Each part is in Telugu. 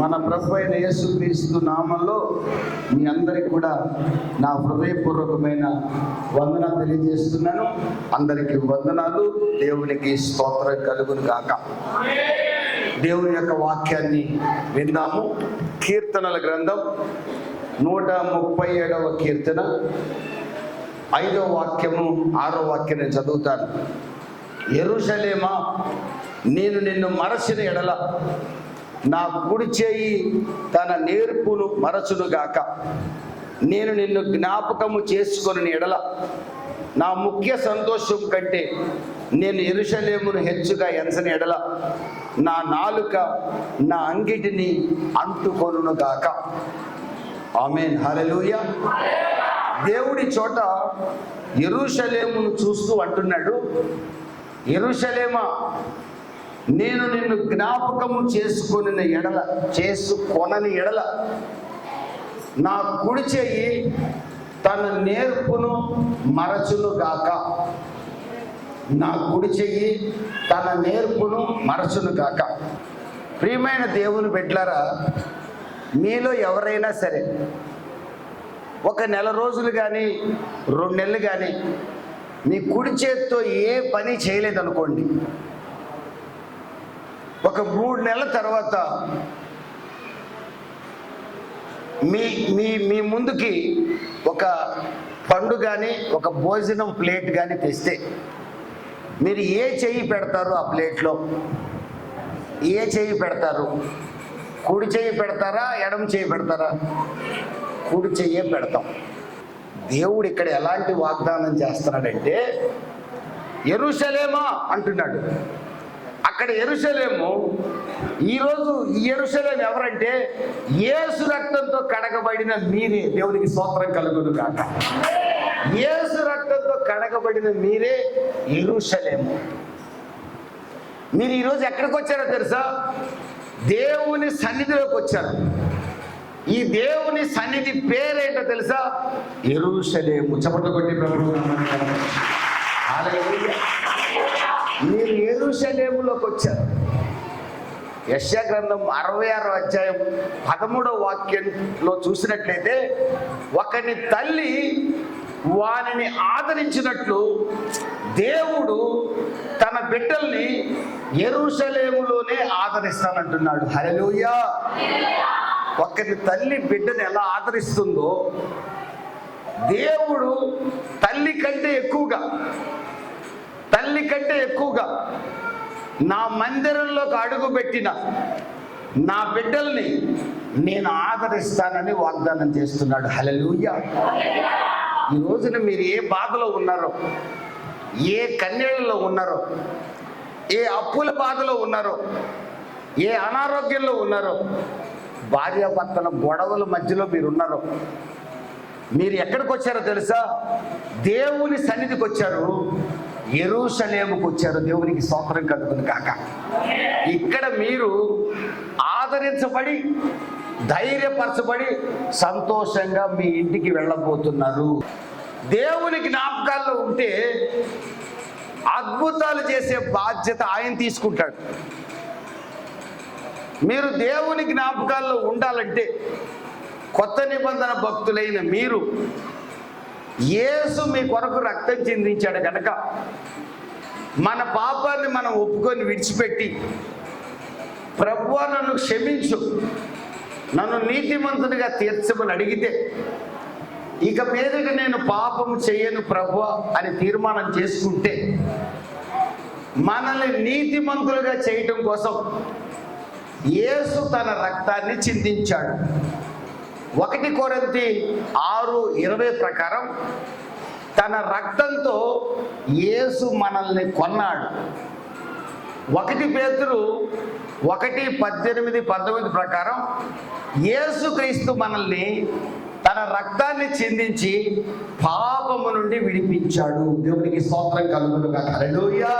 మన ప్రభు అయిన యేసుక్రీస్తు నామంలో మీ అందరికి కూడా నా హృదయపూర్వకమైన వందన తెలియజేస్తున్నాను. అందరికీ వందనాలు. దేవునికి స్తోత్రం కలుగును గాక. దేవుని యొక్క వాక్యాన్ని విందాము. కీర్తనల గ్రంథం 137వ కీర్తన 5వ వాక్యము 6వ వాక్యం నేను చదువుతాను. యెరూషలేమా, నేను నిన్ను మరచిన ఎడల నా కుడి చేయి తన నేర్పును మరచును గాక. నేను నిన్ను జ్ఞాపకము చేసుకొని ఎడల నా ముఖ్య సంతోషం కంటే నేను యెరూషలేమును హెచ్చుగా ఎంచని ఎడల నా నాలుక నా అంగిటిని అంటుకొనును గాక. ఆమేన్, హల్లెలూయా. దేవుడి చోట యెరూషలేమును చూస్తూ అంటున్నాడు, యెరూషలేమా, నేను నిన్ను జ్ఞాపకము చేసుకొనని ఎడల నా కుడి చెయ్యి తన నేర్పును మరచును గాక. నా కుడి చెయ్యి తన నేర్పును మరచును గాక. ప్రియమైన దేవుని బిడ్డలారా, మీలో ఎవరైనా సరే ఒక నెల రోజులు కానీ 2 నెలలు కానీ మీ కుడి చేతితో ఏ పని చేయలేదనుకోండి, ఒక 3 నెలల తర్వాత మీ ముందుకి ఒక పండు కానీ ఒక భోజనం ప్లేట్ కానీ తెస్తే మీరు ఏ చెయ్యి పెడతారు? ఆ ప్లేట్లో ఏ చెయ్యి పెడతారు? కుడి చెయ్యి పెడతారా, ఎడమ చెయ్యి పెడతారా? కుడి చెయ్యే పెడతాం. దేవుడు ఇక్కడ ఎలాంటి వాగ్దానం చేస్తున్నాడంటే, యెరూషలేమా అంటున్నాడు. అక్కడ యెరూషలేము, ఈరోజు ఈ యెరూషలేము ఎవరంటే యేసు రక్తంతో కడగబడిన మీరే. దేవునికి స్తోత్రం కలుగును గాక. యేసు రక్తంతో కడగబడిన మీరే యెరూషలేము. మీరు ఈరోజు ఎక్కడికి వచ్చారో తెలుసా? దేవుని సన్నిధిలోకి వచ్చారు. ఈ దేవుని సన్నిధి పేరేంటో తెలుసా? యెరూషలేము. చప్పట్లు కొట్టి ప్రభువు హల్లెలూయా. మీరు యెరూషలేములోకి వచ్చారు. యెషయా గ్రంథం 66వ అధ్యాయం 13వ వాక్యంలో చూసినట్లయితే, ఒకని తల్లి వానిని ఆదరించినట్లు దేవుడు తన బిడ్డల్ని యెరూషలేములోనే ఆదరిస్తానంటున్నాడు. హల్లెలూయా. ఒకరి తల్లి బిడ్డను ఎలా ఆదరిస్తుందో దేవుడు తల్లి కంటే ఎక్కువగా నా మందిరంలోకి అడుగుపెట్టిన నా బిడ్డల్ని నేను ఆదరిస్తానని వాగ్దానం చేస్తున్నాడు. హల్లెలూయా. ఈ రోజున మీరు ఏ బాధలో ఉన్నారో, ఏ కన్నీళ్ళలో ఉన్నారో, ఏ అప్పుల బాధలో ఉన్నారో, ఏ అనారోగ్యంలో ఉన్నారో, భార్యాభర్తల గొడవల మధ్యలో మీరు ఉన్నారో, మీరు ఎక్కడికి వచ్చారో తెలుసా? దేవుని సన్నిధికి వచ్చారు, యెరూషలేముకు వచ్చారు. దేవునికి స్తోత్రం కలుగును గాక. ఇక్కడ మీరు ఆదరించబడి, ధైర్యపరచబడి, సంతోషంగా మీ ఇంటికి వెళ్ళబోతున్నారు. దేవుని జ్ఞాపకాల్లో ఉంటే అద్భుతాలు చేసే బాధ్యత ఆయన తీసుకుంటాడు. మీరు దేవుని జ్ఞాపకాల్లో ఉండాలంటే కొత్త నిబంధన భక్తులైన మీరు, యేసు మీ కొరకు రక్తం చిందించాడు కనుక మన పాపాన్ని మనం ఒప్పుకొని విడిచిపెట్టి, ప్రభువా నన్ను క్షమించు, నన్ను నీతిమంతునిగా తీర్చమని అడిగితే, ఇక మీదట నేను పాపం చెయ్యను ప్రభువా అని తీర్మానం చేసుకుంటే, మనల్ని నీతిమంతులుగా చేయటం కోసం యేసు తన రక్తాన్ని చిందించాడు. 1 కొరింథీ 6:20 ప్రకారం తన రక్తంతో యేసు మనల్ని కొన్నాడు. 1 పేతురు 1:18-19 ప్రకారం యేసుక్రీస్తు మనల్ని తన రక్తాన్ని చిందించి పాపము నుండి విడిపించాడు. దేవునికి స్తోత్రం కలుగును గాక. హల్లెలూయా,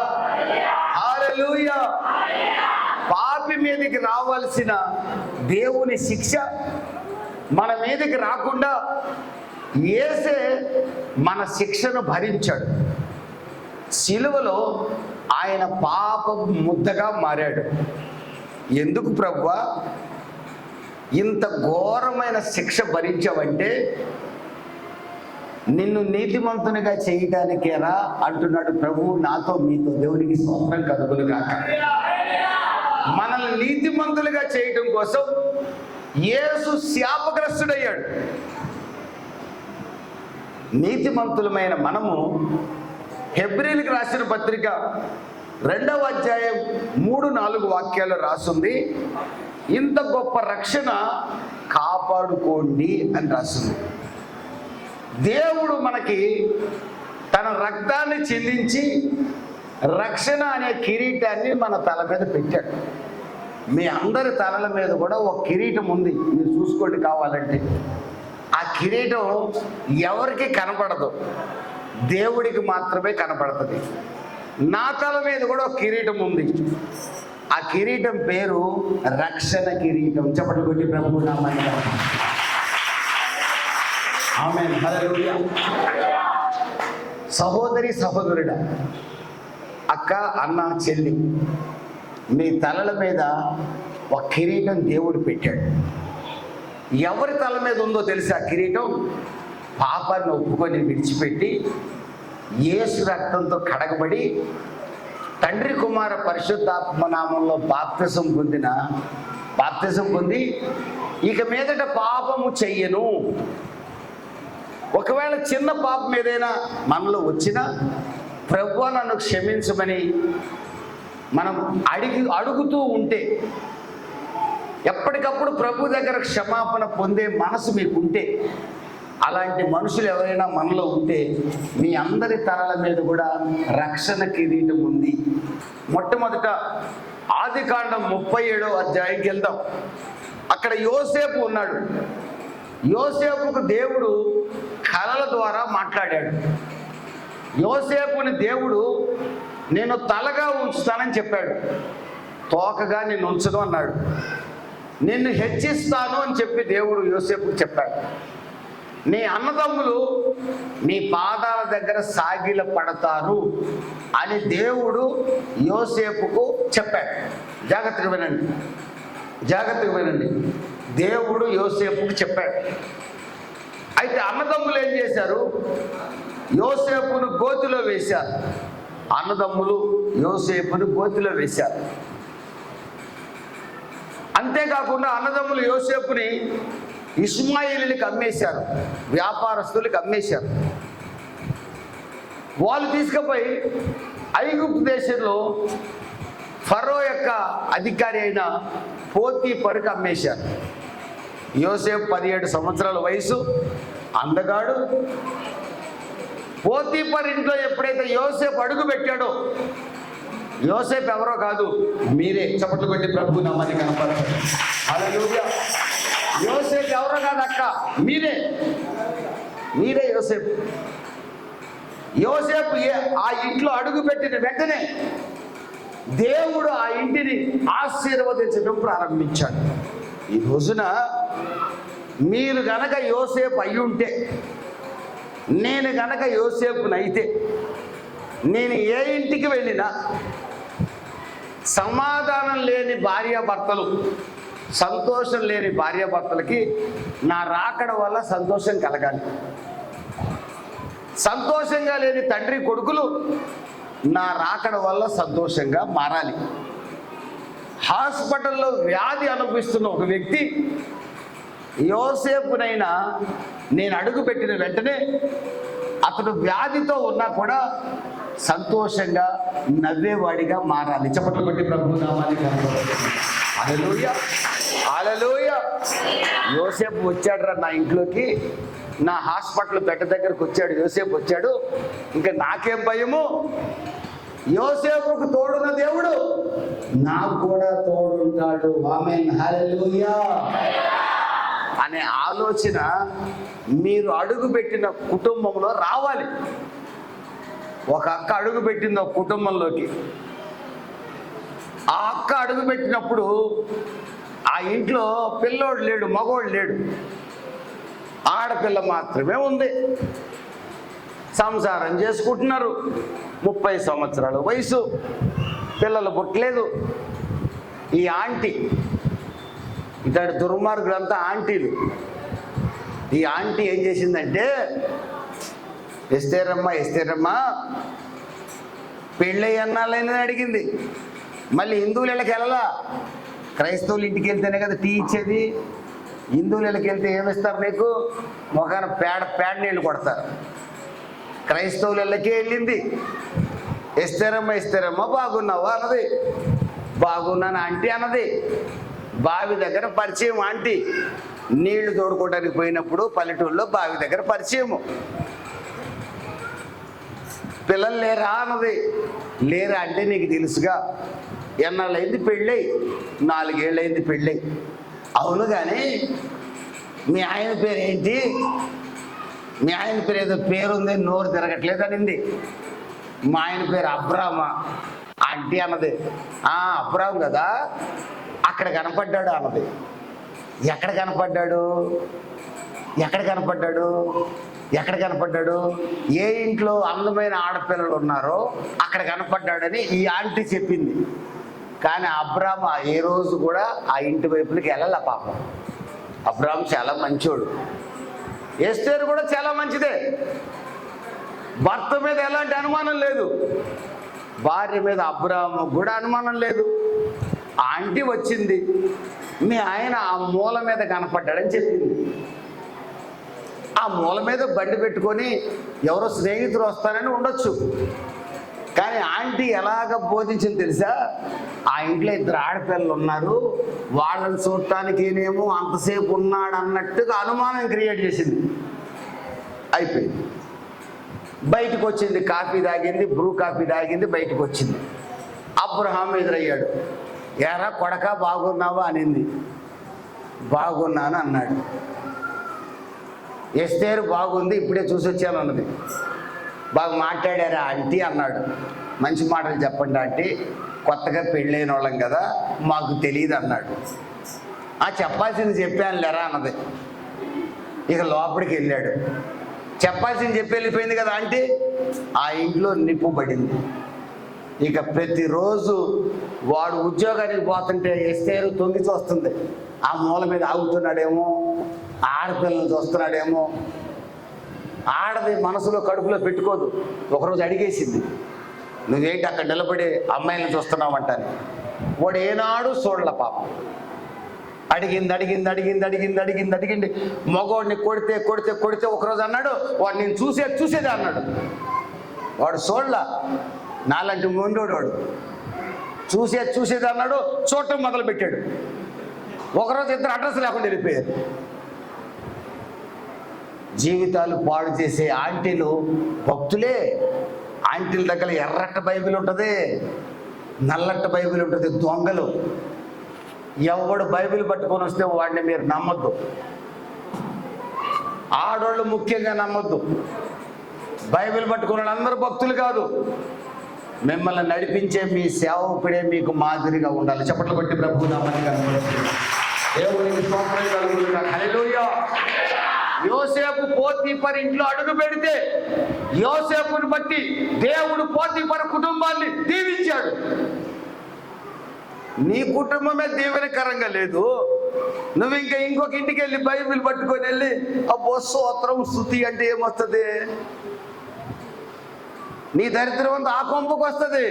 హల్లెలూయా. పాపి మీదకి రావాల్సిన దేవుని శిక్ష మన మీదకి రాకుండా యేసే మన శిక్షను భరించాడు. సిలువలో ఆయన పాప ముద్దగా మారాడు. ఎందుకు ప్రభువా? ఇంత ఘోరమైన శిక్ష భరించావంటే నిన్ను నీతిమంతునిగా చేయడానికేరా అంటున్నాడు ప్రభువు నాతో మీతో. దేవునికి స్తోత్రం కలుగును గాక. మనల్ని నీతిమంతులుగా చేయడం కోసం యేసు శాపగ్రస్తుడయ్యాడు. నీతిమంతులమైన మనము హెబ్రీయులకు రాసిన పత్రిక 2వ అధ్యాయం 3-4 వాక్యాలు రాసింది, ఇంత గొప్ప రక్షణ కాపాడుకోండి అని రాసింది. దేవుడు మనకి తన రక్తాన్ని చెల్లించి రక్షణ అనే కిరీటాన్ని మన తల మీద పెట్టాడు. మీ అందరి తలల మీద కూడా ఒక కిరీటం ఉంది, మీరు చూసుకోండి కావాలంటే. ఆ కిరీటం ఎవరికి కనపడదు, దేవుడికి మాత్రమే కనపడుతుంది. నా తల మీద కూడా ఒక కిరీటం ఉంది. ఆ కిరీటం పేరు రక్షణ కిరీటం. చెప్పండి కొట్టి ప్రభువు నామమున ఆమేన్, హల్లెలూయా. సహోదరి సహోదరుడా, అక్క అన్న చెల్లి, మీ తలల మీద ఒక కిరీటం దేవుడు పెట్టాడు. ఎవరి తల మీద ఉందో తెలుసా కిరీటం? పాపాన్ని ఒప్పుకొని విడిచిపెట్టి యేసు రక్తంతో కడగబడి తండ్రి కుమార పరిశుద్ధాత్మ నామంలో బాప్తిజం పొంది ఇక మీదట పాపము చెయ్యను. ఒకవేళ చిన్న పాపం ఏదైనా మనలో వచ్చినా ప్రభువా నన్ను క్షమించమని మనం అడుగుతూ ఉంటే, ఎప్పటికప్పుడు ప్రభు దగ్గర క్షమాపణ పొందే మనసు మీకుంటే, అలాంటి మనుషులు ఎవరైనా మనలో ఉంటే మీ అందరి తలల మీద కూడా రక్షణ కిరీటం ఉంది. మొట్టమొదట ఆదికాండం 37వ అధ్యాయంకి వెళ్దాం. అక్కడ యోసేపు ఉన్నాడు. యోసేపుకు దేవుడు కలల ద్వారా మాట్లాడాడు. యోసేపుని దేవుడు నేను తలగా ఉంచుతానని చెప్పాడు, తోకగా నేను ఉంచను అన్నాడు. నిన్ను హెచ్చిస్తాను అని చెప్పి దేవుడు యోసేపుకు చెప్పాడు. నీ అన్నదమ్ములు నీ పాదాల దగ్గర సాగిల పడతారు అని దేవుడు యోసేపుకు చెప్పాడు. జాగ్రత్తగా వినండి. దేవుడు యోసేపుకు చెప్పాడు. అయితే అన్నదమ్ములు ఏం చేశారు? యోసేపును గోతిలో వేశారు. అన్నదమ్ములు యోసేపును గోతిలో వేశారు. అంతేకాకుండా అన్నదమ్ములు యోసేపుని ఇష్మాయేలీలకు అమ్మేశారు, వ్యాపారస్తులకు అమ్మేశారు. వాళ్ళు తీసుకుపోయి ఐగుప్తు దేశంలో ఫరో యొక్క అధికారి అయిన పోతీఫరుకు అమ్మేశారు. యోసేపు 17 సంవత్సరాల వయసు, అందగాడు. పోతీఫర్ ఇంట్లో ఎప్పుడైతే యోసేపు అడుగు పెట్టాడో, యోసేపు ఎవరో కాదు, మీరే. చప్పట్లు కొట్టి ప్రభు నామాన్ని కనపడతారు. హల్లెలూయా. యోసేపు ఎవరో కాదు అక్క, మీరే యోసేపు. ఆ ఇంట్లో అడుగు పెట్టిన వెంటనే దేవుడు ఆ ఇంటిని ఆశీర్వదించడం ప్రారంభించాడు. ఈ రోజున మీరు గనక యోసేపు అయ్యుంటే, నేను గనక యోసేపునైతే, నేను ఏ ఇంటికి వెళ్ళినా సమాధానం లేని భార్యాభర్తలు, సంతోషం లేని భార్యాభర్తలకి నా రాకడ వల్ల సంతోషం కలగాలి. సంతోషంగా లేని తండ్రి కొడుకులు నా రాకడ వల్ల సంతోషంగా మారాలి. హాస్పిటల్లో వ్యాధి అనుభవిస్తున్న ఒక వ్యక్తి యోసేపునైనా నేను అడుగు పెట్టిన వెంటనే అతడు వ్యాధితో ఉన్నా కూడా సంతోషంగా నవ్వేవాడిగా మారాలి. చప్పట్లు కొట్టి ప్రభు నామానికి హల్లెలూయా, హల్లెలూయా. యోసేపు వచ్చాడు రా నా ఇంట్లోకి, నా హాస్పిటల్ బెడ్ దగ్గరకు వచ్చాడు. యోసేపు వచ్చాడు, ఇంకా నాకేం భయము, యోసేపుకు తోడున్న దేవుడు నాకు కూడా తోడుంటాడు. ఆమేన్, హల్లెలూయా అనే ఆలోచన మీరు అడుగుపెట్టిన కుటుంబంలో రావాలి. ఒక అక్క అడుగుపెట్టింది ఒక కుటుంబంలోకి. ఆ అక్క అడుగుపెట్టినప్పుడు ఆ ఇంట్లో పిల్లోడు లేడు, మగోడు లేడు, ఆడపిల్ల మాత్రమే ఉంది. సంసారం చేసుకుంటున్నారు. 30 సంవత్సరాల వయసు, పిల్లలు పుట్టలేదు. ఈ ఆంటీ ఇతడు దుర్మార్గులంతా ఆంటీలు. ఈ ఆంటీ ఏం చేసిందంటే, ఎస్తేరమ్మ పెళ్ళి అన్నాళ్ళైనది అడిగింది. మళ్ళీ హిందువుల ఇళ్ళకి వెళ్ళలా, క్రైస్తవులు ఇంటికి వెళ్తేనే కదా టీ ఇచ్చేది. హిందువుల ఇళ్ళకి వెళ్తే ఏమిస్తారు నీకు? మొఖాన పేడ నీళ్ళు కొడతారు. క్రైస్తవుల ఇళ్ళకే వెళ్ళింది. ఎస్తేరమ్మ బాగున్నావా అన్నది. బాగున్నాను ఆంటీ అన్నది. బావి దగ్గర పరిచయం ఆంటీ. నీళ్లు తోడుకోవడానికి పోయినప్పుడు పల్లెటూరులో బావి దగ్గర పరిచయము. పిల్లలు లేరా అన్నది. లేరా అంటే నీకు తెలుసుగా, ఎన్నాళ్ళైంది పెళ్ళై? 4 ఏళ్ళైంది పెళ్ళై. అవును కానీ మీ ఆయన పేరు ఏంటి? మీ ఆయన పేరు ఏదో పేరుంది, నోరు తిరగట్లేదు అనింది. మా ఆయన పేరు అబ్రామా ఆంటీ అన్నది. అబ్రామ్ కదా, అక్కడ కనపడ్డాడు అన్నది. ఎక్కడ కనపడ్డాడు? ఏ ఇంట్లో అందమైన ఆడపిల్లలు ఉన్నారో అక్కడ కనపడ్డాడని ఈ ఆంటీ చెప్పింది. కానీ అబ్రామ్ ఏ రోజు కూడా ఆ ఇంటి వైపులకి వెళ్ళాల. పాపం అబ్రామ్ చాలా మంచోడు. ఎస్తేరు కూడా చాలా మంచిదే. భర్త మీద ఎలాంటి అనుమానం లేదు, భార్య మీద అబ్రామ్ కూడా అనుమానం లేదు. ఆంటీ వచ్చింది, మీ ఆయన ఆ మూల మీద కనపడ్డాడని చెప్పింది. ఆ మూల మీద బండి పెట్టుకొని ఎవరో స్నేహితులు వస్తారని ఉండొచ్చు. కానీ ఆంటీ ఎలాగ బోధించింది తెలుసా? ఆ ఇంట్లో 2 ఆడపిల్లలు ఉన్నారు, వాళ్ళని చూడటానికేనేమో అంతసేపు ఉన్నాడు అన్నట్టుగా అనుమానం క్రియేట్ చేసింది. అయిపోయింది. బయటకు వచ్చింది, కాఫీ తాగింది, బ్రూ కాఫీ తాగింది, బయటకు వచ్చింది. అబ్రహాం ఎదురయ్యాడు. ఎరా కొడక బాగున్నావా అనింది. బాగున్నాను అన్నాడు. ఎస్తేరు బాగుంది, ఇప్పుడే చూసి వచ్చాను అన్నది. బాగా మాట్లాడారా ఆంటీ అన్నాడు. మంచి మాటలు చెప్పండి ఆంటీ, కొత్తగా పెళ్ళైన వాళ్ళం కదా, మాకు తెలియదు అన్నాడు. చెప్పాల్సింది చెప్పాను లేరా అన్నది. ఇక లోపలికి వెళ్ళాడు. చెప్పాల్సింది చెప్పి వెళ్ళిపోయింది కదా ఆంటీ. ఆ ఇంట్లో నిప్పు పడింది. ఇక ప్రతిరోజు వాడు ఉద్యోగానికి పోతుంటే ఎస్తేరు తొంగి చూస్తుంది. ఆ మూల మీద ఆగుతున్నాడేమో, ఆడపిల్లలు చూస్తున్నాడేమో. ఆడది మనసులో కడుపులో పెట్టుకోదు. ఒకరోజు అడిగేసింది, నువ్వేంటి అక్కడ నిలబడి అమ్మాయిలను చూస్తున్నావు అంటాను. వాడు ఏనాడు చూడల పాపం. అడిగింది. మగవాడిని కొడితే ఒకరోజు అన్నాడు, వాడు నేను చూసేదే అన్నాడు. వాడు చూడలా, నాలాంటి మొండోడు వాడు. చూసేది అన్నాడు, చూడటం మొదలు పెట్టాడు. ఒకరోజు 2 అడ్రస్ లేకుండా వెళ్ళిపోయారు. జీవితాలు పాడు చేసే ఆంటీలు భక్తులే. ఆంటీల దగ్గర ఎర్రట్ట బైబిల్ ఉంటుంది, నల్లట్ట బైబిల్ ఉంటుంది. దొంగలు. ఎవడు బైబిల్ పట్టుకొని వస్తే వాడిని మీరు నమ్మొద్దు. ఆడోళ్ళు ముఖ్యంగా నమ్మొద్దు. బైబిల్ పట్టుకున్న అందరూ భక్తులు కాదు. మిమ్మల్ని నడిపించే మీ సేవకుడే మీకు మాదిరిగా ఉండాలి. చప్పట్లు కొట్టి ప్రభు నామాన్ని కనపరుస్తుంది. దేవునికి స్తోత్రం కలుగును గాక. హల్లెలూయా. యోసేపు పోతీఫర్ ఇంట్లో అడుగు పెడితే యోసేపుని బట్టి దేవుడు పోతీఫర్ కుటుంబాన్ని దీవించాడు. నీ కుటుంబమే దీవెనకరంగా లేదు, నువ్వు ఇంకొక ఇంటికి వెళ్ళి బైబిల్ పట్టుకొని వెళ్ళి అబ్బో స్తోత్రం స్తుతి అంటే ఏమొస్తుంది? నీ దరిద్రం అంతా ఆ కొంపకు వస్తుంది.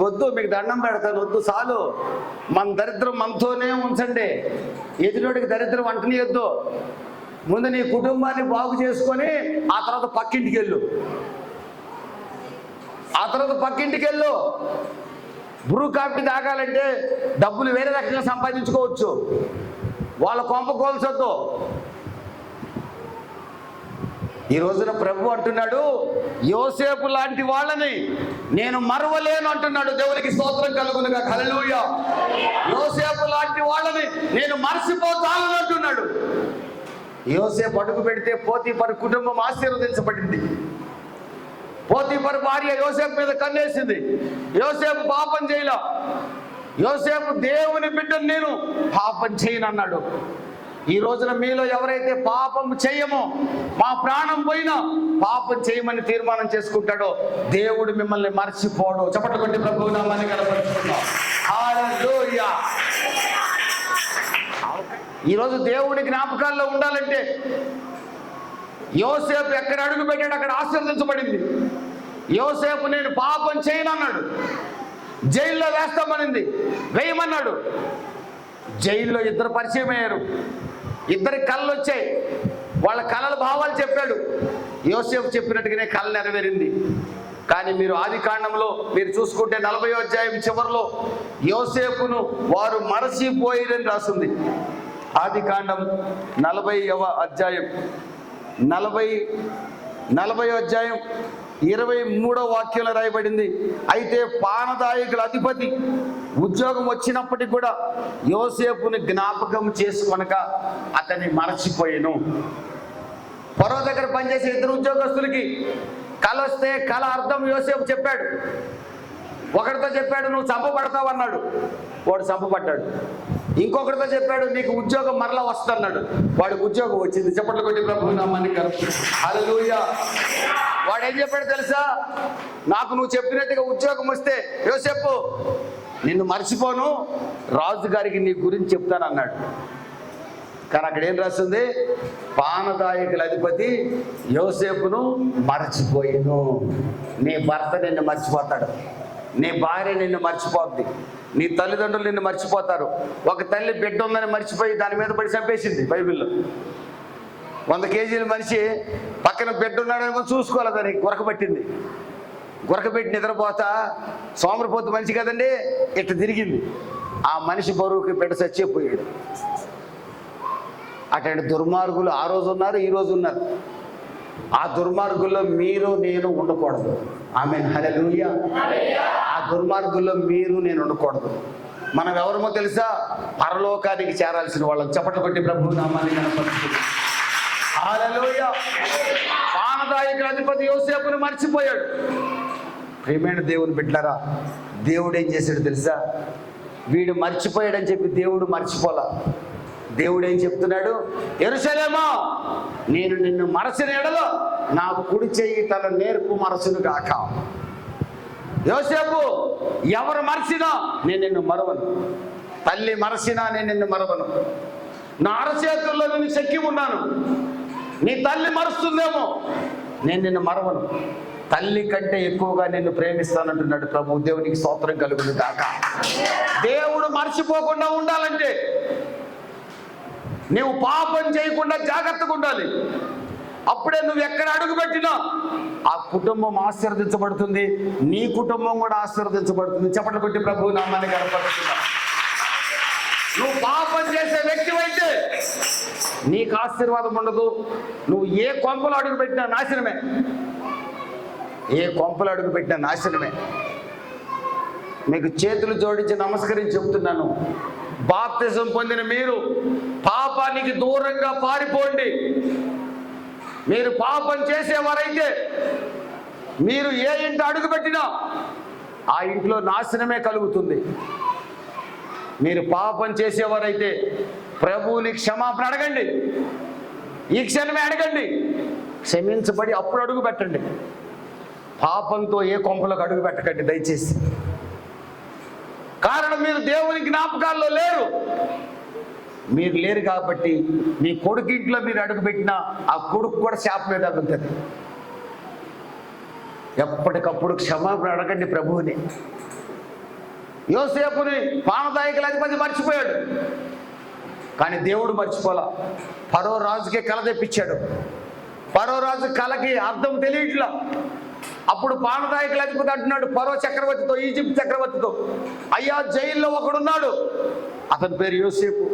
వద్దు, మీకు దండం పెడతాను, వద్దు, చాలు. మన దరిద్రం మనతోనే ఉంచండి. ఎదుటికి దరిద్రం అంటనియొద్దు. ముందు నీ కుటుంబాన్ని బాగు చేసుకొని ఆ తర్వాత పక్కింటికి వెళ్ళు. బ్రూ కాఫీ తాగాలంటే డబ్బులు వేరే రకంగా సంపాదించుకోవచ్చు, వాళ్ళ కొంప కోల్చొద్దు. ఈ రోజున ప్రభు అంటున్నాడు, యోసేపు లాంటి వాళ్ళని నేను మరవలేను అంటున్నాడు. దేవునికి స్తోత్రం కలుగును గాక. హల్లెలూయా. యోసేపు లాంటి వాళ్ళని నేను మర్చిపోతాను అంటున్నాడు. యోసేపు అడుగు పెడితే పోతీఫర్ కుటుంబం ఆశీర్వదించబడింది. పోతీఫర్ భార్య యోసేపు మీద కన్నేసింది. యోసేపు పాపం చేయలా. యోసేపు దేవుని బిడ్డను నేను పాపం చేయను అన్నాడు. ఈ రోజున మీలో ఎవరైతే పాపం చేయమో, మా ప్రాణం పోయినా పాపం చేయమని తీర్మానం చేసుకుంటాడో దేవుడు మిమ్మల్ని మర్చిపోడు. చప్పట్లు కొట్టి ప్రభువు నామాన్ని కనపరుచుకుందాం. హల్లెలూయా. ఈరోజు దేవుడి జ్ఞాపకాల్లో ఉండాలంటే యోసేపు ఎక్కడ అడుగు పెట్టాడు అక్కడ ఆశీర్వదించబడింది. యోసేపు నేను పాపం చేయను అన్నాడు, జైల్లో వేస్తామనింది, వేయమన్నాడు. జైల్లో ఇద్దరు పరిచయం అయ్యారు, ఇద్దరికి కళ్ళు వచ్చాయి, వాళ్ళ కళల భావాలు చెప్పాడు. యోసేపు చెప్పినట్టుగానే కళ నెరవేరింది. కానీ మీరు ఆదికాండంలో మీరు చూసుకుంటే 40వ అధ్యాయం చివరిలో యోసేపును వారు మరచిపోయిరని రాసింది. ఆదికాండం 40వ అధ్యాయం 40వ అధ్యాయం 23వ వాక్యంలో రాయబడింది. అయితే పానదాయకుల అధిపతి ఉద్యోగం వచ్చినప్పటికి కూడా యోసేపుని జ్ఞాపకం చేసుకొనక అతన్ని మరచిపోయాను. ఫరో దగ్గర పనిచేసే ఇద్దరు ఉద్యోగస్తులకి కళ వస్తే కళ అర్థం యోసేపు చెప్పాడు. ఒకరితో చెప్పాడు నువ్వు చంపబడతావు అన్నాడు, వాడు చంపబడ్డాడు. ఇంకొకరితో చెప్పాడు నీకు ఉద్యోగం మరలా వస్తున్నాడు, వాడికి ఉద్యోగం వచ్చింది. చప్పట్లు కొట్టి ప్రభువు నామానికి హల్లెలూయా. వాడు ఏం చెప్పాడు తెలుసా? నాకు నువ్వు చెప్పినట్టుగా ఉద్యోగం వస్తే యోసేపు నిన్ను మర్చిపోను, రాజుగారికి నీ గురించి చెప్తాను అన్నాడు. కానీ అక్కడ ఏం రాస్తుంది? పానదాయకుల అధిపతి యోసేపును మర్చిపోయాను. నీ భర్త నిన్ను మర్చిపోతాడు, నీ భార్య నిన్ను మర్చిపోద్ది, నీ తల్లిదండ్రులు నిన్ను మర్చిపోతారు. ఒక తల్లి బిడ్డ ఉందని మర్చిపోయి దాని మీద పడి చంపేసింది. బైబిల్లో 100 కేజీల మనిషి పక్కన బిడ్డ ఉన్నాడేమో చూసుకోవాలి, దానికి గురకబట్టింది. గురకబెట్టి నిద్రపోతా సోమరిపోతు మనిషి కదండి, ఇట్లా తిరిగింది. ఆ మనిషి బరువుకి బిడ్డ చచ్చిపోయాడు. అటువంటి దుర్మార్గులు ఆ రోజు ఉన్నారు, ఈ రోజు ఉన్నారు. ఆ దుర్మార్గుల్లో మీరు నేను ఉండకూడదు. ఆమేన్ హల్లెలూయా. ఆ దుర్మార్గుల్లో మీరు నేను ఉండకూడదు. మనం ఎవరమో తెలుసా? పరలోకానికి చేరాల్సిన వాళ్ళం. చప్పట్లు కొట్టి ప్రభువు నామాన్ని కనపరుస్తుంది. హల్లెలూయా. పానదాయకుల అధిపతి యోసేపును మర్చిపోయాడు. ప్రియమైన దేవుని బిడ్డలారా, దేవుడు ఏం చేశాడు తెలుసా? వీడు మర్చిపోయాడని చెప్పి దేవుడు మర్చిపోలా. దేవుడు ఏం చెప్తున్నాడు? యెరూషలేమా, నేను నిన్ను మరచిన ఎడలో నా కుడి చెయ్యి తన నేర్పు మరచును గాక. యోసేపు, ఎవరు మరచినా నేను నిన్ను మరవను. తల్లి మరచినా నేను నిన్ను మరవను. నా అరచేతుల్లో నేను చెక్కి ఉన్నాను. నీ తల్లి మరుస్తుందేమో, నేను నిన్ను మరవను. తల్లి కంటే ఎక్కువగా నిన్ను ప్రేమిస్తానంటున్నాడు ప్రభు. దేవునికి స్తోత్రం కలుగును గాక. దేవుడు మర్చిపోకుండా ఉండాలంటే నువ్వు పాపం చేయకుండా జాగ్రత్తగా ఉండాలి. అప్పుడే నువ్వు ఎక్కడ అడుగు పెట్టినా ఆ కుటుంబం ఆశీర్వదించబడుతుంది, నీ కుటుంబం కూడా ఆశీర్వదించబడుతుంది. చప్పట్లు కొట్టి ప్రభువు నామాన్ని కనపరుస్తున్నా. నువ్వు పాపం చేసే వ్యక్తివైతే నీకు ఆశీర్వాదం ఉండదు. నువ్వు ఏ కొంపలు అడుగు పెట్టినా నాశనమే, ఏ కొంపలు అడుగు పెట్టినా నాశనమే. మీకు చేతులు జోడించి నమస్కరించి చెప్తున్నాను, బాప్తిజం పొందిన మీరు పాపానికి దూరంగా పారిపోండి. మీరు పాపం చేసేవారైతే మీరు ఏ ఇంట అడుగు పెట్టినా ఆ ఇంట్లో నాశనమే కలుగుతుంది. మీరు పాపం చేసేవారైతే ప్రభువుని క్షమాపణ అడగండి. ఈ క్షణమే అడగండి, క్షమించబడి అప్పుడు అడుగు పెట్టండి. పాపంతో ఏ కొంపలకు అడుగు పెట్టకండి దయచేసి. కారణం మీరు దేవుని జ్ఞాపకాల్లో లేరు. మీరు లేరు కాబట్టి మీ కొడుకు ఇంట్లో మీరు అడుగుపెట్టినా ఆ కొడుకు కూడా శాపం మీద తగ్గుతుంది. ఎప్పటికప్పుడు క్షమాపణ అడగండి ప్రభువుని. యోసేపుని పానదాయకుల అధిపతి మర్చిపోయాడు, కానీ దేవుడు మర్చిపోలా. ఫరో రాజుకి కళ తెప్పించాడు. ఫరో రాజు కళకి అర్థం తెలియట్లా. అప్పుడు పానదాయకుల అధిపతి అంటున్నాడు ఫరో చక్రవర్తితో, ఈజిప్ట్ చక్రవర్తితో, అయ్యా జైల్లో ఒకడున్నాడు, అతని పేరు యోసేపు.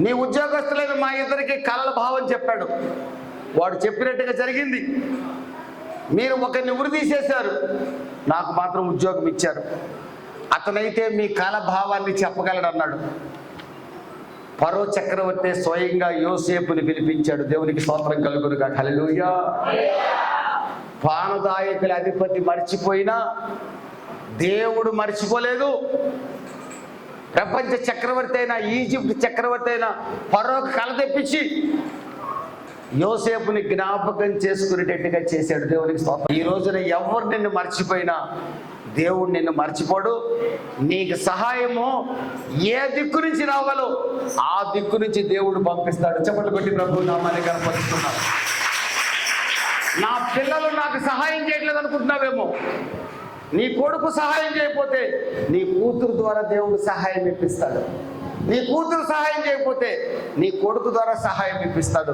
నీ ఉద్యోగస్తులైన మా ఇద్దరికి కళల భావం చెప్పాడు. వాడు చెప్పినట్టుగా జరిగింది. మీరు ఒకరిని ఉరి తీసేశారు, నాకు మాత్రం ఉద్యోగం ఇచ్చారు. అతనైతే మీ కళ భావాన్ని చెప్పగలడు అన్నాడు. ఫరో చక్రవర్తి స్వయంగా యోసేపుని పిలిపించాడు. దేవునికి స్తోత్రం కలుగును గాక. హల్లెలూయా. పానదాయకుల అధిపతి మర్చిపోయినా దేవుడు మర్చిపోలేదు. ప్రపంచ చక్రవర్తి అయినా, ఈజిప్ట్ చక్రవర్తి అయినా ఫరోకు కళ తెప్పించి యోసేపుని జ్ఞాపకం చేసుకునేటట్టుగా చేశాడు. దేవునికి స్తోత్రం. ఈ రోజున ఎవరు నిన్ను మర్చిపోయినా దేవుడు నిన్ను మర్చిపోడు. నీకు సహాయము ఏ దిక్కు నుంచి రావాలో ఆ దిక్కు నుంచి దేవుడు పంపిస్తాడు. చప్పట్లు కొట్టి ప్రభు నామాన్ని కనపరుస్తున్నాడు. నా పిల్లలు నాకు సహాయం చేయట్లేదు అనుకుంటున్నావేమో. నీ కొడుకు సహాయం చేయకపోతే నీ కూతురు ద్వారా దేవుడు సహాయం ఇప్పిస్తాడు. నీ కూతురు సహాయం చేయకపోతే నీ కొడుకు ద్వారా సహాయం ఇప్పిస్తాడు.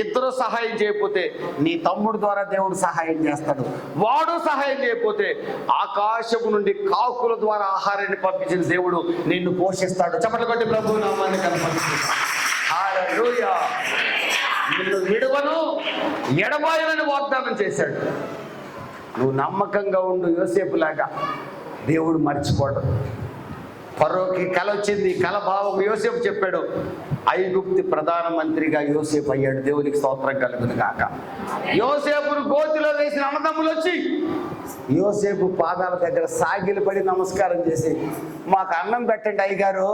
ఇద్దరు సహాయం చేయకపోతే నీ తమ్ముడు ద్వారా దేవుడు సహాయం చేస్తాడు. వాడు సహాయం చేయకపోతే ఆకాశము నుండి కాకుల ద్వారా ఆహారాన్ని పంపించిన దేవుడు నిన్ను పోషిస్తాడు. చప్పట్లు కొట్టి ప్రభు నామాన్ని కనపరుస్తున్నాడు. హల్లెలూయా. నిన్ను విడువను ఎడబాయనని వాగ్దానం చేశాడు. నువ్వు నమ్మకంగా ఉండు. యోసేపులాగా దేవుడు మర్చిపోడు. ఫరోకి కల వచ్చింది. కల భావం యోసేపు చెప్పాడు. ఐగుప్తి ప్రధానమంత్రిగా యోసేపు అయ్యాడు. దేవునికి స్తోత్రం కలుగును గాక. యోసేపును గోతిలో వేసిన అన్నదమ్ములు వచ్చి యోసేపు పాదాల దగ్గర సాగిలపడి నమస్కారం చేసి, మాకు అన్నం పెట్టండి అయ్యగారు,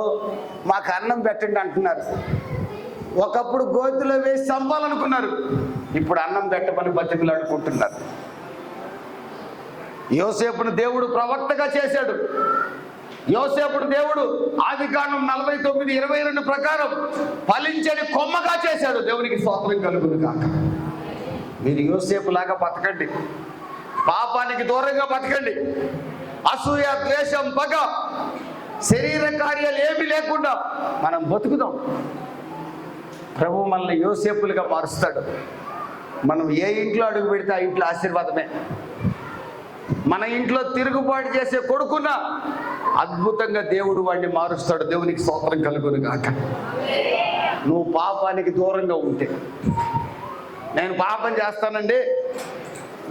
మాకు అన్నం పెట్టండి అంటున్నారు. ఒకప్పుడు గోతిలో వేసి చంపాలనుకున్నారు, ఇప్పుడు అన్నం పెట్టమని బతిమలాడుకుంటున్నారు. యోసేపును దేవుడు ప్రవక్తగా చేశాడు. యోసేపును దేవుడు ఆదికాండం 49:22 ప్రకారం ఫలించని కొమ్మగా చేశాడు. దేవునికి స్తోత్రం కలుగును గాక. మీరు యోసేపులాగా బతకండి. పాపానికి దూరంగా బతకండి. అసూయ, ద్వేషం, పగ, శరీర కార్యాలు ఏమీ లేకుండా మనం బతుకుదాం. ప్రభు మనల్ని యోసేపులుగా మారుస్తాడు. మనం ఏ ఇంట్లో అడుగు పెడితే ఆ ఇంట్లో ఆశీర్వాదమే. మన ఇంట్లో తిరుగుబాటు చేసే కొడుకున్న అద్భుతంగా దేవుడు వాడిని మారుస్తాడు. దేవునికి స్తోత్రం కలుగును గాక. నువ్వు పాపానికి దూరంగా ఉంటే, నేను పాపం చేస్తానండి,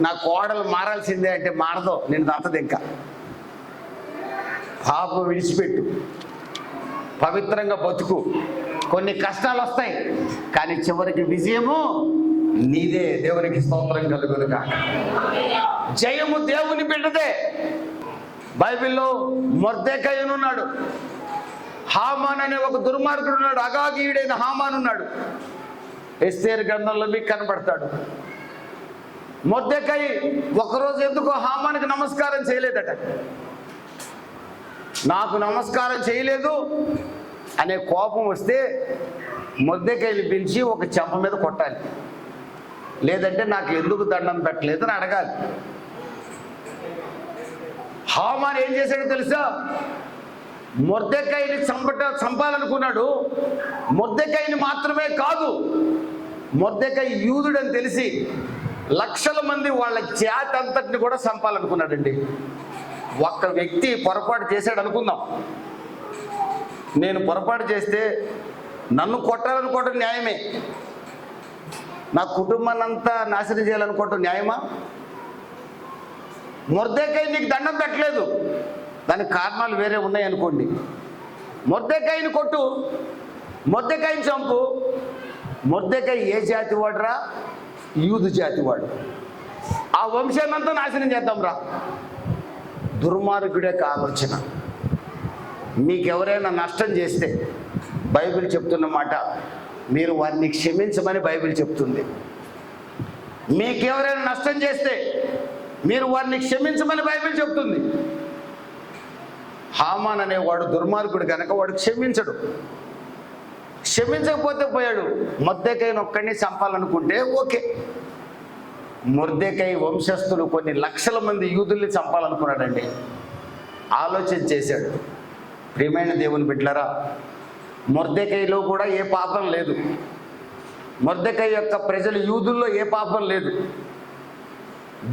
నా కోడలు మారాల్సిందే అంటే మారదు, నేను దంతది. ఇంకా పాపం విడిచిపెట్టు, పవిత్రంగా బతుకు. కొన్ని కష్టాలు వస్తాయి కానీ చివరికి విజయము నీదే. దేవునికి స్తోత్రం కలుగును గాక. జయము దేవుని బిడ్డదే. బైబిల్లో మొర్దెకయ్య ఉన్నాడు, హామాన్ అనే ఒక దుర్మార్గుడు ఉన్నాడు, అగాగీయుడైన హామాన్ ఉన్నాడు. ఎస్తేరు గ్రంథంలో మీకు కనబడతాడు. మొర్దెకయ్య ఒకరోజు ఎందుకో హామానికి నమస్కారం చేయలేదట. నాకు నమస్కారం చేయలేదు అనే కోపం వస్తే మొర్దెకయ్యని పిలిచి ఒక చెంప మీద కొట్టాలి, లేదంటే నాకు ఎందుకు దండం పెట్టలేదు అని అడగాలి. హామాన్ ఏం చేశాడో తెలుసా? మొర్దెకయ్యని చంపాలనుకున్నాడు. మొర్దెకయ్యని మాత్రమే కాదు, మొర్దెకయ్య యూదుడని తెలిసి లక్షల మంది వాళ్ళ జాతి అంతటిని కూడా చంపాలనుకున్నాడండి. ఒక్క వ్యక్తి పొరపాటు చేశాడు అనుకుందాం. నేను పొరపాటు చేస్తే నన్ను కొట్టాలనుకోవడం న్యాయమే, నా కుటుంబాన్ని అంతా నాశనం చేయాలనుకోవటం న్యాయమా? మొర్దెకయ్య నీకు దండం పెట్టలేదు, దానికి కారణాలు వేరే ఉన్నాయనుకోండి. మొర్దెకయ్యని కొట్టు, మొర్దెకయ్యని చంపు. మొర్దెకయ్య ఏ జాతి వాడురా? యూదు జాతి వాడు. ఆ వంశాన్ని అంతా నాశనం చేద్దాం రా. దుర్మార్గుడే ఆలోచన. మీకెవరైనా నష్టం చేస్తే బైబిల్ చెప్తున్న మాట, మీరు వారిని క్షమించమని బైబిల్ చెప్తుంది. మీకెవరైనా నష్టం చేస్తే మీరు వారిని క్షమించమని బైబిల్ చెప్తుంది. హామాన్ అనేవాడు దుర్మార్గుడు కనుక వాడు క్షమించడు. క్షమించకపోతే పోయాడు. మొర్దెకయ్యను ఒక్కడిని చంపాలనుకుంటే ఓకే. మొర్దెకయ్య వంశస్థులు కొన్ని లక్షల మంది యూదుల్ని చంపాలనుకున్నాడండి. ఆలోచన చేశాడు. ప్రియమైన దేవుని బిడ్డలారా, మొర్దెకయ్యలో కూడా ఏ పాపం లేదు. మొర్దెకయ్య యొక్క ప్రజలు యూదుల్లో ఏ పాపం లేదు.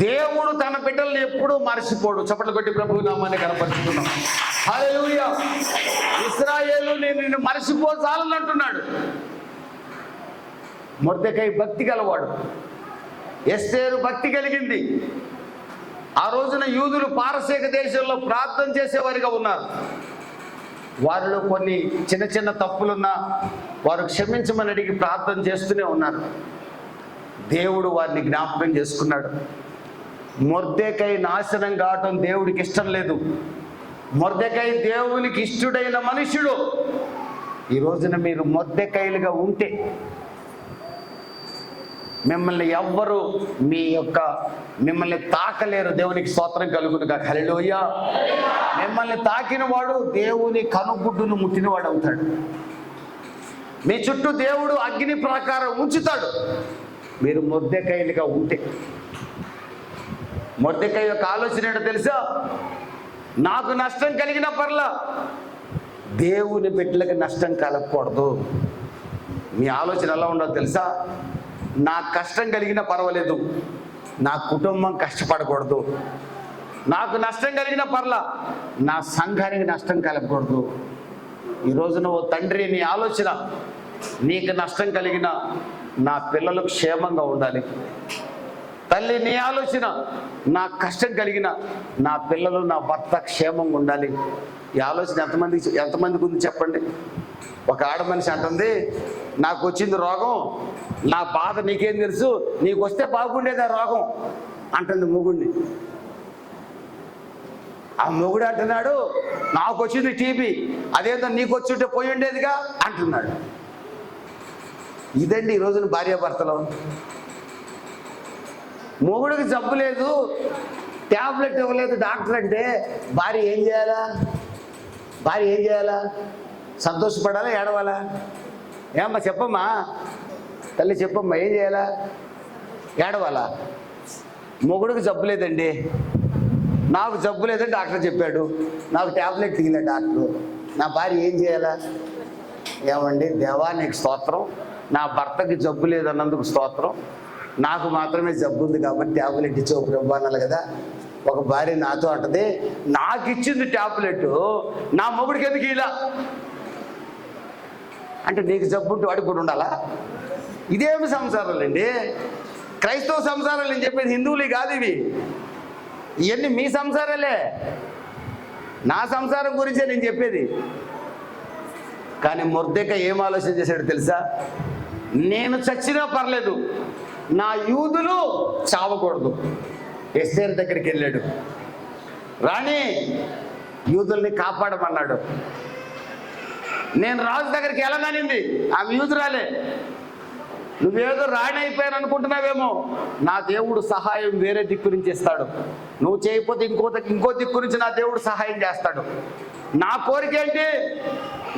దేవుడు తన బిడ్డల్ని ఎప్పుడూ మర్చిపోడు. చప్పట్లు కొట్టి ప్రభు నామాన్ని కనపరుచుకున్నాం. హల్లెలూయా. ఇశ్రాయేలు నేను నిన్ను మర్చిపోచాలని అంటున్నాడు. మొర్దెకయ్య భక్తి గలవాడు. ఎస్తేరు భక్తి కలిగింది. ఆ రోజున యూదులు పారసీక దేశంలో ప్రార్థన చేసేవారిగా ఉన్నారు. వారిలో కొన్ని చిన్న చిన్న తప్పులున్నా వారు క్షమించమని అడిగి ప్రార్థన చేస్తూనే ఉన్నారు. దేవుడు వారిని జ్ఞాపకం చేసుకున్నాడు. మొర్దెకయ్య నాశనం కావటం దేవుడికి ఇష్టం లేదు. మొర్దెకయ్య దేవునికి ఇష్టడైన మనుష్యుడు. ఈ రోజున మీరు మొర్దెకయ్యలుగా ఉంటే మిమ్మల్ని ఎవ్వరు మిమ్మల్ని తాకలేరు. దేవునికి స్తోత్రం కలుగునుగా. హల్లెలూయా. మిమ్మల్ని తాకిన వాడు దేవుని కనుగుడ్డును ముట్టినవాడు అవుతాడు. మీ చుట్టూ దేవుడు అగ్ని ప్రకారం ఉంచుతాడు మీరు మొర్దెకైలుగా ఉంటే. మొర్దెకై యొక్క ఆలోచన ఏంటో తెలుసా? నాకు నష్టం కలిగిన పర్లా దేవుని బిడ్డలకి నష్టం కలగకూడదు. మీ ఆలోచన ఎలా ఉండదో తెలుసా? నాకు కష్టం కలిగినా పర్వాలేదు, నా కుటుంబం కష్టపడకూడదు. నాకు నష్టం కలిగిన పర్లా నా సంఘానికి నష్టం కలగకూడదు. ఈరోజు నువ్వు తండ్రి, నీ ఆలోచన నీకు నష్టం కలిగిన నా పిల్లలు క్షేమంగా ఉండాలి. తల్లి, నీ ఆలోచన నాకు కష్టం కలిగిన నా పిల్లలు, నా భర్త క్షేమంగా ఉండాలి. ఈ ఆలోచన ఎంతమందికి ఉంది చెప్పండి? ఒక ఆడ మనిషి అంటుంది, నాకు వచ్చింది రోగం, నా బాధ నీకేం తెలుసు, నీకు వస్తే బాగుండేది ఆ రోగం అంటుంది మొగుడిని. ఆ మొగుడు అంటున్నాడు, నాకు వచ్చింది టీబీ, అదేందో నీకు వచ్చుంటే పోయి ఉండేదిగా అంటున్నాడు. ఇదండి ఈ రోజున భార్యాభర్తలు. మొగుడికి జబ్బు లేదు, ట్యాబ్లెట్ ఇవ్వలేదు డాక్టర్ అంటే భార్య ఏం చేయాలా? సంతోషపడాలా, ఏడవాలా? ఏమ్మా చెప్పమ్మా, తల్లి చెప్పమ్మా, ఏం చేయాలా? ఏడవాలా? మొగుడికి జబ్బు లేదండి, నాకు జబ్బు లేదని డాక్టర్ చెప్పాడు, నాకు ట్యాబ్లెట్ తీయలే డాక్టర్, నా భార్య ఏం చేయాలా? ఏమండి, దేవా నీకు స్తోత్రం, నా భర్తకి జబ్బు లేదన్నందుకు స్తోత్రం, నాకు మాత్రమే జబ్బు ఉంది కాబట్టి ట్యాబ్లెట్ ఇచ్చి ఒక అనాలి కదా. ఒక భార్య నాతో అంటది, నాకు ఇచ్చింది ట్యాబ్లెట్, నా మొగుడికి ఎందుకు ఇలా అంటే, నీకు జబ్బు ఉంటే వాడికి కూడా ఉండాలా? ఇదేమి సంసారాలండి? క్రైస్తవ సంసారాలు నేను చెప్పేది, హిందువులు కాదు ఇవి. ఇవన్నీ మీ సంసారాలే, నా సంసారం గురించే నేను చెప్పేది. కానీ మొర్దెకై ఏం ఆలోచన చేశాడు తెలుసా? నేను చచ్చినా పర్లేదు, నా యూదులు చావకూడదు. ఎస్తేర్ దగ్గరికి వెళ్ళాడు, రాణి యూదుల్ని కాపాడమన్నాడు. నేను రాజు దగ్గరికి వెళ్ళననింది, ఆమె యూదురాలే. నువ్వేదో రాణి అయిపోయాను అనుకుంటున్నావేమో, నా దేవుడు సహాయం వేరే దిక్కు నుంచి ఇస్తాడు. నువ్వు చేయకపోతే ఇంకో దిక్కు నుంచి నా దేవుడు సహాయం చేస్తాడు. నా కోరిక ఏంటి?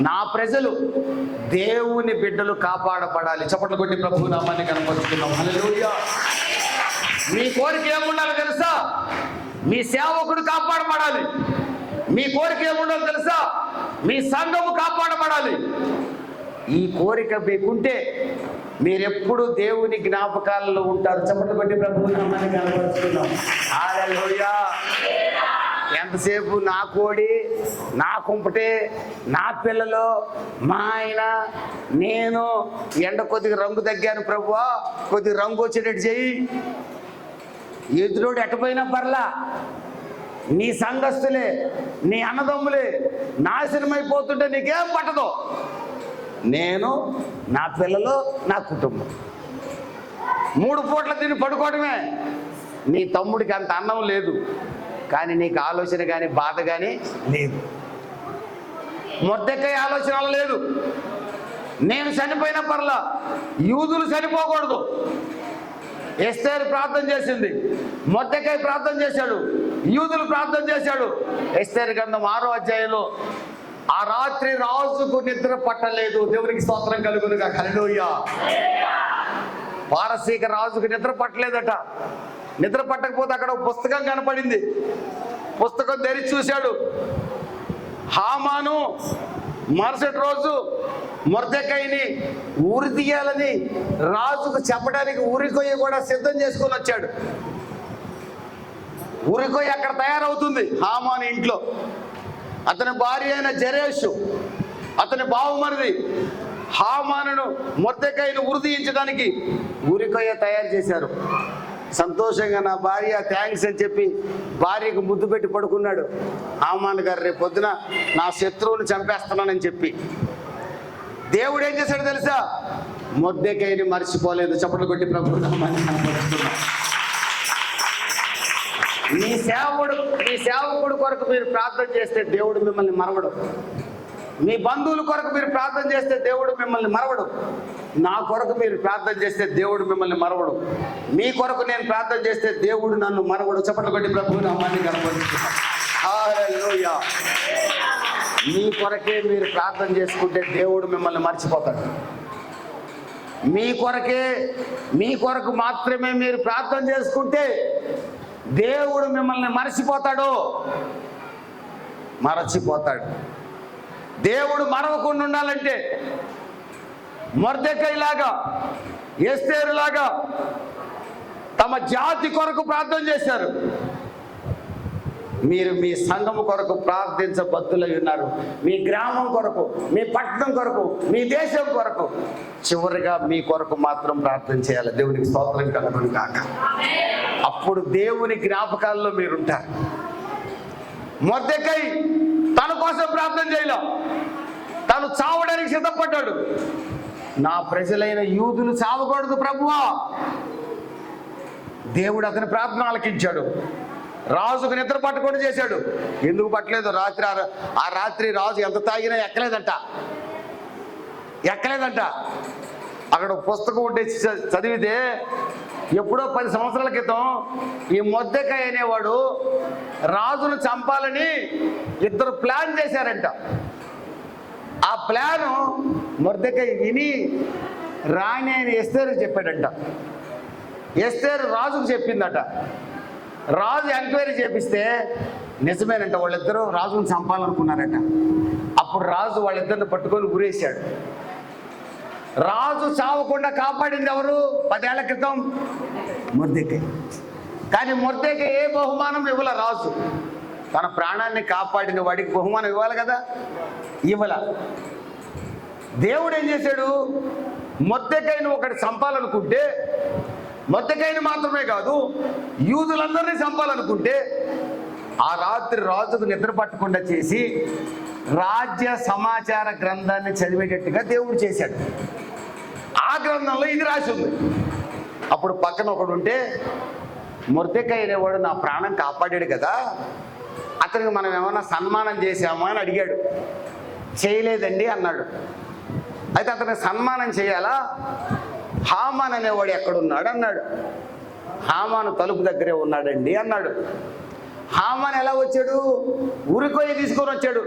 నా ప్రజలు, దేవుని బిడ్డలు కాపాడబడాలి. చప్పట్లు కొట్టి ప్రభు నామాన్ని కనపరుస్తున్నాం. హల్లెలూయా. మీ కోరిక ఏముండాలి తెలుసా? మీ సేవకుడు కాపాడబడాలి. మీ కోరిక ఏముండాలి తెలుసా? మీ సంఘము కాపాడబడాలి. ఈ కోరిక మీకుంటే మీరెప్పుడు దేవుని జ్ఞాపకాలలో ఉంటారు. చప్పట్లు కొట్టి ప్రభు నామాన్ని కనపరుస్తున్నాం. హల్లెలూయా. ఎంతసేపు నా కోడి, నా కుంపటే, నా పిల్లలు, మా ఆయన, నేను ఎండ కొద్దిగా రంగు తగ్గాను ప్రభువా, కొద్దిగా రంగు వచ్చేటట్టు చెయ్యి. ఎదురోడు ఎట్టపోయినా పర్లా, నీ సంఘస్థులే, నీ అన్నదమ్ములే నాశనమైపోతుంటే నీకేం పట్టదు. నేను, నా పిల్లలు, నా కుటుంబం 3 పూట్ల తిని పడుకోవడమే. నీ తమ్ముడికి అంత అన్నం లేదు, కానీ నీకు ఆలోచన కానీ బాధ కానీ లేదు. మొర్దెకై ఆలోచన లేదు. నేను చనిపోయిన పర్లా యూదులు చనిపోకూడదు. ఎస్తేరు ప్రార్థన చేసింది, మొర్దెకై ప్రార్థన చేశాడు, యూదులు ప్రార్థన చేశాడు. ఎస్తేరు గ్రంథం 6వ అధ్యాయంలో, ఆ రాత్రి రాజుకు నిద్ర పట్టలేదు. దేవునికి స్తోత్రం కలుగునుగా. హల్లెలూయా. పారసీక రాజుకు నిద్ర పట్టలేదట. నిద్ర పట్టకపోతే అక్కడ ఒక పుస్తకం కనపడింది. పుస్తకం తెరిచి చూశాడు. హామాను మరుసటి రోజు మొర్దెకైని ఊరి తీయాలని రాజుకు చెప్పడానికి ఊరికొయ్య కూడా సిద్ధం చేసుకొని వచ్చాడు. ఊరికొయ్య అక్కడ తయారవుతుంది హామాను ఇంట్లో. అతని భార్య అయిన జరేషు, అతని బావమరిది హామానును మొర్దెకైని ఉరితీయించడానికి ఊరికొయ్య తయారు చేశారు. సంతోషంగా నా భార్య థ్యాంక్స్ అని చెప్పి భార్యకు ముద్దు పెట్టి పడుకున్నాడు. హామాన్ గారు రేపు పొద్దున నా శత్రువుని చంపేస్తున్నానని చెప్పి. దేవుడు ఏం చేశాడు తెలుసా? మొర్దెకైని మర్చిపోలేదు. చప్పట్లు కొట్టి ప్రభు నామాన్ని కనపరుస్తున్నాం. నీ సేవకుడు కొరకు మీరు ప్రార్థన చేస్తే దేవుడు మిమ్మల్ని మరవడు. మీ బంధువుల కొరకు మీరు ప్రార్థన చేస్తే దేవుడు మిమ్మల్ని మరవడు. నా కొరకు మీరు ప్రార్థన చేస్తే దేవుడు మిమ్మల్ని మరవడు. మీ కొరకు నేను ప్రార్థన చేస్తే దేవుడు నన్ను మరవడు. చప్పట్లు కొట్టి ప్రభువు నామాన్ని కనపరుస్తున్నాను. హల్లెలూయా. మీ కొరకే మీరు ప్రార్థన చేసుకుంటే దేవుడు మిమ్మల్ని మర్చిపోతాడు. మీ కొరకు మాత్రమే మీరు ప్రార్థన చేసుకుంటే దేవుడు మిమ్మల్ని మర్చిపోతాడు. దేవుడు మరవకుండా ఉండాలంటే మొర్దెకైలాగా, ఎస్తేరులాగా తమ జాతి కొరకు ప్రార్థన చేశారు. మీరు మీ సంఘము కొరకు ప్రార్థించబద్దులై ఉన్నారు. మీ గ్రామం కొరకు, మీ పట్టణం కొరకు, మీ దేశం కొరకు, చివరిగా మీ కొరకు మాత్రం ప్రార్థన చేయాలి. దేవునికి స్తోత్రం కలుగును కాక. అప్పుడు దేవుని జ్ఞాపకాల్లో మీరుంటారు. మొర్దెకై తన కోసం ప్రార్థన చేయలే. తను చావడానికి సిద్ధపడ్డాడు. నా ప్రజలైన యూదులు చావకూడదు ప్రభువా. దేవుడు అతని ప్రార్థన ఆలకించాడు. రాజుకు నిద్ర పట్టకుండా చేశాడు. ఎందుకు పట్టలేదు? ఆ రాత్రి రాజు ఎంత తాగినా ఎక్కలేదంట. అక్కడ పుస్తకం ఉంటే చదివితే ఎప్పుడో 10 సంవత్సరాల క్రితం ఈ మొర్దెకై అనేవాడు రాజును చంపాలని ఇద్దరు ప్లాన్ చేశారంట. ఆ ప్లాను మొర్దెకై విని రాణి అని ఎస్తేరు చెప్పాడంట. ఎస్తేరు రాజుకు చెప్పిందట. రాజు ఎంక్వైరీ చేపిస్తే నిజమేనంట, వాళ్ళిద్దరూ రాజును చంపాలనుకున్నారట. అప్పుడు రాజు వాళ్ళిద్దరిని పట్టుకొని ఉరేశాడు. రాజు చావకుండా కాపాడింది ఎవరు? 10 ఏళ్ల క్రితం మొర్దెకై. కానీ మొర్దెకై ఏ బహుమానం ఇవ్వాల? రాజు తన ప్రాణాన్ని కాపాడిన వాడికి బహుమానం ఇవ్వాలి కదా, ఇవ్వాల. దేవుడు ఏం చేశాడు? మొర్దెకైని ఒకటి చంపాలనుకుంటే, మొర్దెకైని మాత్రమే కాదు యూదులందరినీ చంపాలనుకుంటే, ఆ రాత్రి రాజుకు నిద్ర పట్టకుండా చేసి రాజ్య సమాచార గ్రంథాన్ని చదివేటట్టుగా దేవుడు చేశాడు. ఆ గ్రంథంలో ఇది రాసి ఉంది. అప్పుడు పక్కన ఒకడు ఉంటే, మొర్దెకై అనేవాడు నా ప్రాణం కాపాడాడు కదా, అతనికి మనం ఏమన్నా సన్మానం చేశామా అని అడిగాడు. చేయలేదండి అన్నాడు. అయితే అతనికి సన్మానం చేయాలా? హామాన్ అనేవాడు ఎక్కడున్నాడు అన్నాడు. హామాను తలుపు దగ్గరే ఉన్నాడండి అన్నాడు. హామాన్ ఎలా వచ్చాడు? ఉరికొయ్యి తీసుకొని వచ్చాడు.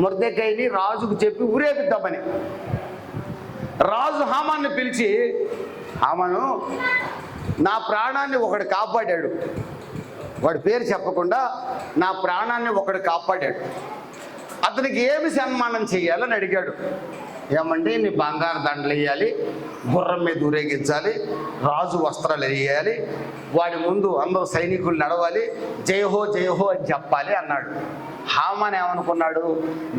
మొర్దెకైని రాజుకు చెప్పి ఉరేపిద్దామని. రాజు హామాన్ని పిలిచి, హామాను, నా ప్రాణాన్ని ఒకడు కాపాడాడు. వాడి పేరు చెప్పకుండా నా ప్రాణాన్ని ఒకడు కాపాడాడు. అతనికి ఏమి సన్మానం చేయాలని అడిగాడు. ఏమండి, నీ బంగారు దండలు వేయాలి, గుర్రం మీద ఊరేగించాలి, రాజు వస్త్రాలు వేయాలి, వాడి ముందు అందరూ సైనికులు నడవాలి, జయహో జయహో అని చెప్పాలి అన్నాడు. హామాన్ ఏమనుకున్నాడు?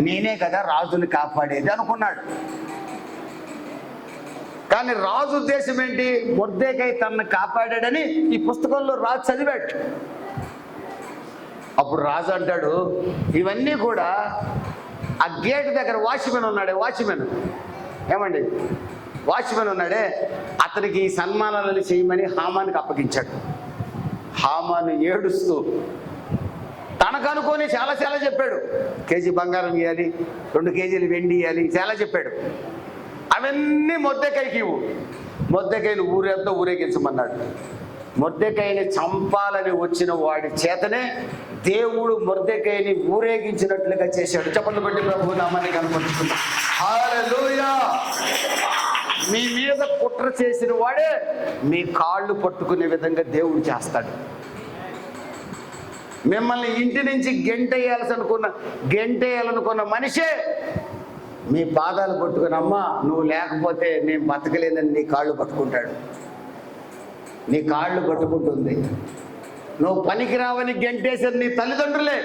నేనే కదా రాజుని కాపాడేది అనుకున్నాడు. కానీ రాజు ఉద్దేశం ఏంటి? మొర్దెకై తనను కాపాడాడని ఈ పుస్తకంలో రాజు చదివాడు. అప్పుడు రాజు అంటాడు, ఇవన్నీ కూడా ఆ గేట్ దగ్గర వాచ్మెన్ ఉన్నాడే, ఏమండి వాచ్మెన్ ఉన్నాడే, అతనికి ఈ సన్మానాలను చేయమని హామానికి అప్పగించాడు. హామాను ఏడుస్తూ తనకు అనుకొని చాలా చెప్పాడు. కేజీ బంగారం ఇవ్వాలి, 2 కేజీలు వెండి ఇవ్వాలి, చాలా చెప్పాడు. అవన్నీ మొర్దెకైకి ఇవ్వు. మొర్దెకైని ఊరంతా ఊరేగించమన్నాడు. మొర్దెకైని చంపాలని వచ్చిన వాడి చేతనే దేవుడు మొర్దెకైని ఊరేగించినట్లుగా చేశాడు. చప్పట్లు కొట్టి ప్రభువు నామాన్ని కనపరుచుకున్నాం. హల్లెలూయా. మీ మీద కుట్ర చేసిన వాడే మీ కాళ్ళు పట్టుకునే విధంగా దేవుడు చేస్తాడు. మిమ్మల్ని ఇంటి నుంచి గెంటేయాలనుకున్న మనిషే మీ పాదాలు పట్టుకుని, అమ్మా నువ్వు లేకపోతే నేను బతకలేదని నీ కాళ్ళు పట్టుకుంటాడు. నీ కాళ్ళు పట్టుకుంటుంది. నువ్వు పనికిరావని గెంటేసిన నీ తల్లిదండ్రులే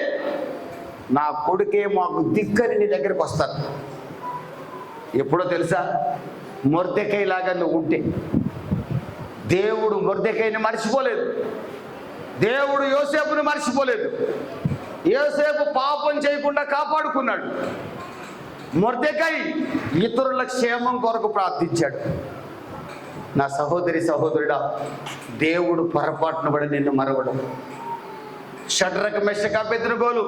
నా కొడుకే మాకు దిక్కని నీ దగ్గరికి వస్తారు. ఎప్పుడో తెలుసా? మొర్దెకై లాగా నువ్వు ఉంటే. దేవుడు మొర్దెకైని మర్చిపోలేదు. దేవుడు యోసేపుని మర్చిపోలేదు. యోసేపు పాపం చేయకుండా కాపాడుకున్నాడు. మొర్దెకై ఇతరుల క్షేమం కొరకు ప్రార్థించాడు. నా సహోదరి సహోదరుడా, దేవుడు పొరపాటున పడి నిన్ను మరవడం. షడ్రక మెషక అబేద్నెగోలు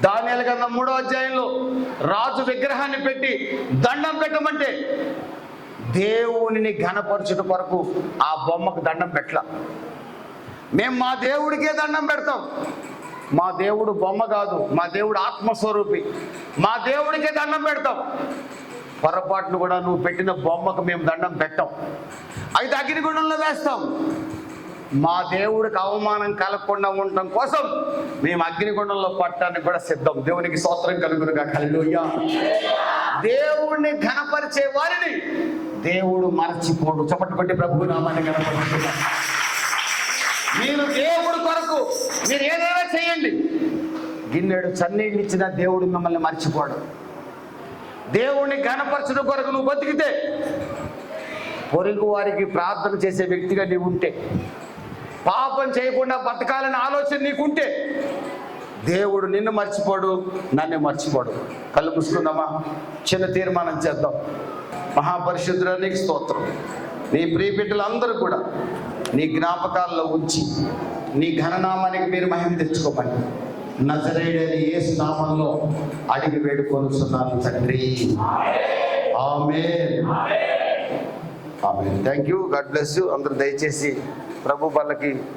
దానియేలు గ్రంథం 3వ అధ్యాయంలో రాజు విగ్రహాన్ని పెట్టి దండం పెట్టమంటే దేవునిని ఘనపరచుట కొరకు ఆ బొమ్మకు దండం పెట్టల. మేము మా దేవుడికే దండం పెడతాం. మా దేవుడు బొమ్మ కాదు, మా దేవుడు ఆత్మస్వరూపి. మా దేవుడికే దండం పెడతాం. పొరపాటును కూడా నువ్వు పెట్టిన బొమ్మకు మేము దండం పెట్టాం. అయితే అగ్నిగుండంలో వేస్తాం. మా దేవుడికి అవమానం కలగకుండా ఉండటం కోసం మేము అగ్నిగుండంలో పట్టడానికి కూడా సిద్ధం. దేవునికి స్తోత్రం కలుగునుగా. హల్లెలూయా. దేవుడిని ఘనపరిచే వారిని దేవుడు మరచిపోడు. చప్పట్లు కొట్టి ప్రభు నామాన్ని ఘనపరుస్తున్నారు. మీరు దేవుడి కొరకు మీరు ఏదైనా చేయండి, గిన్నెడు చన్నీళ్ళు ఇచ్చిన దేవుడు మిమ్మల్ని మర్చిపోడు. దేవుడిని ఘనపరచడం కొరకు నువ్వు బతికితే, పొరుగు వారికి ప్రార్థన చేసే వ్యక్తిగా నీవు ఉంటే, పాపం చేయకుండా బతకాలని ఆలోచన నీకుంటే, దేవుడు నిన్ను మర్చిపోడు, నన్ను మర్చిపోడు. కళ్ళు మూసుకుందామా? చిన్న తీర్మానం చేద్దాం. మహాపరిశుద్ధునికి స్తోత్రం. నీ ప్రియ బిడ్డలందరూ కూడా నీ జ్ఞాపకాల్లో ఉంచి నీ ఘననామానికి మీరు మహిమ తెచ్చుకోమని నజరేయుడైన యేసు నామములో అడిగి వేడుకొనుచున్నాను తండ్రి. ఆమేన్. ఆమేన్. Thank you. God bless you. అందరూ దయచేసి ప్రభు వాళ్ళకి